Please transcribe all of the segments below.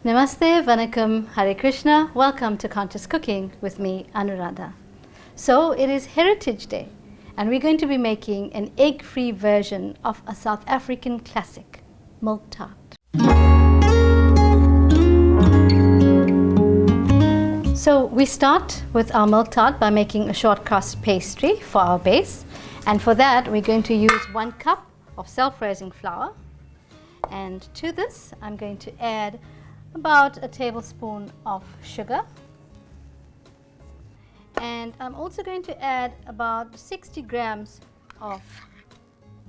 Namaste, Vanakkam, Hare Krishna. Welcome to Conscious Cooking with me, Anuradha. So it is Heritage Day and we're going to be making an egg-free version of a South African classic, milk tart. So we start with our milk tart by making a shortcrust pastry for our base, and for that we're going to use 1 cup of self-raising flour, and to this I'm going to add about a tablespoon of sugar, and I'm also going to add about 60 grams of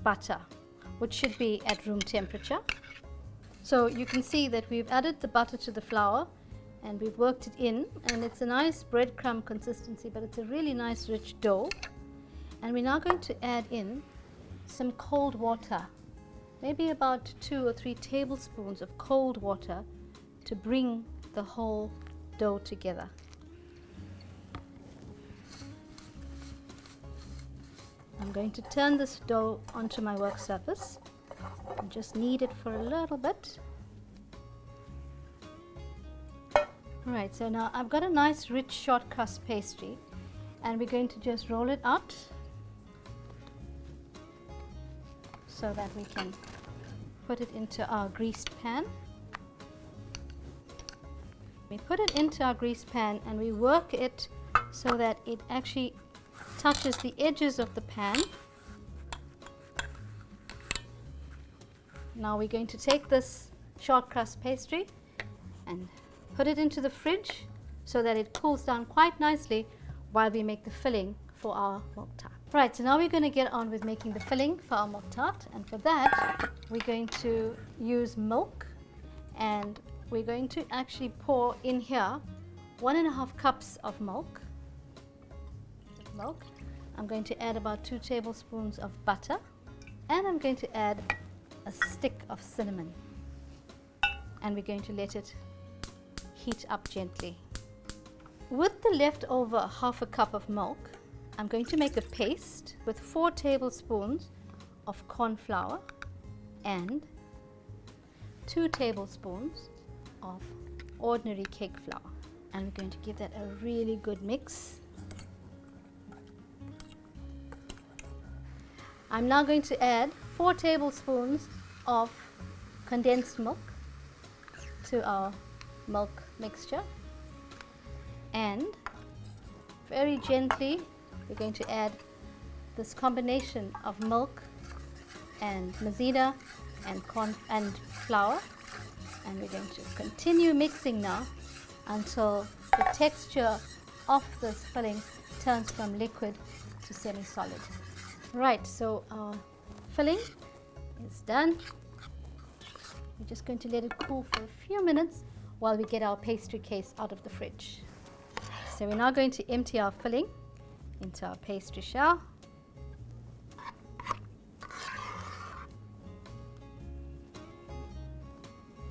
butter, which should be at room temperature. So you can see that we've added the butter to the flour and we've worked it in, and it's a nice breadcrumb consistency, but it's a really nice rich dough. And we're now going to add in some cold water, maybe about 2 or 3 tablespoons of cold water to bring the whole dough together. I'm going to turn this dough onto my work surface and just knead it for a little bit. Alright, so now I've got a nice rich short crust pastry, and we're going to just roll it out so that we can put it into our greased pan. We put it into our greased pan and we work it so that it actually touches the edges of the pan. Now we're going to take this short crust pastry and put it into the fridge so that it cools down quite nicely while we make the filling for our milk tart. Right, so now we're going to get on with making the filling for our milk tart, and for that we're going to use milk, and we're going to actually pour in here 1.5 cups of milk. I'm going to add about 2 tablespoons of butter, and I'm going to add a stick of cinnamon, and we're going to let it heat up gently. With the leftover 1/2 cup of milk, I'm going to make a paste with 4 tablespoons of corn flour and 2 tablespoons of ordinary cake flour, and we're going to give that a really good mix. I'm now going to add 4 tablespoons of condensed milk to our milk mixture, and very gently we're going to add this combination of milk and maizena and corn and flour, and we're going to continue mixing now until the texture of this filling turns from liquid to semi-solid. Right, so our filling is done. We're just going to let it cool for a few minutes while we get our pastry case out of the fridge. So we're now going to empty our filling into our pastry shell.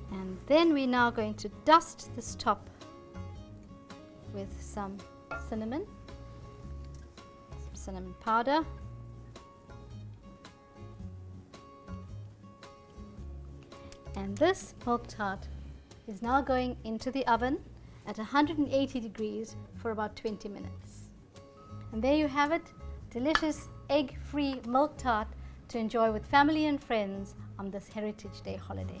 And then we're now going to dust this top with some cinnamon powder. And this milk tart is now going into the oven at 180 degrees for about 20 minutes. And there you have it, delicious egg-free milk tart to enjoy with family and friends on this Heritage Day holiday.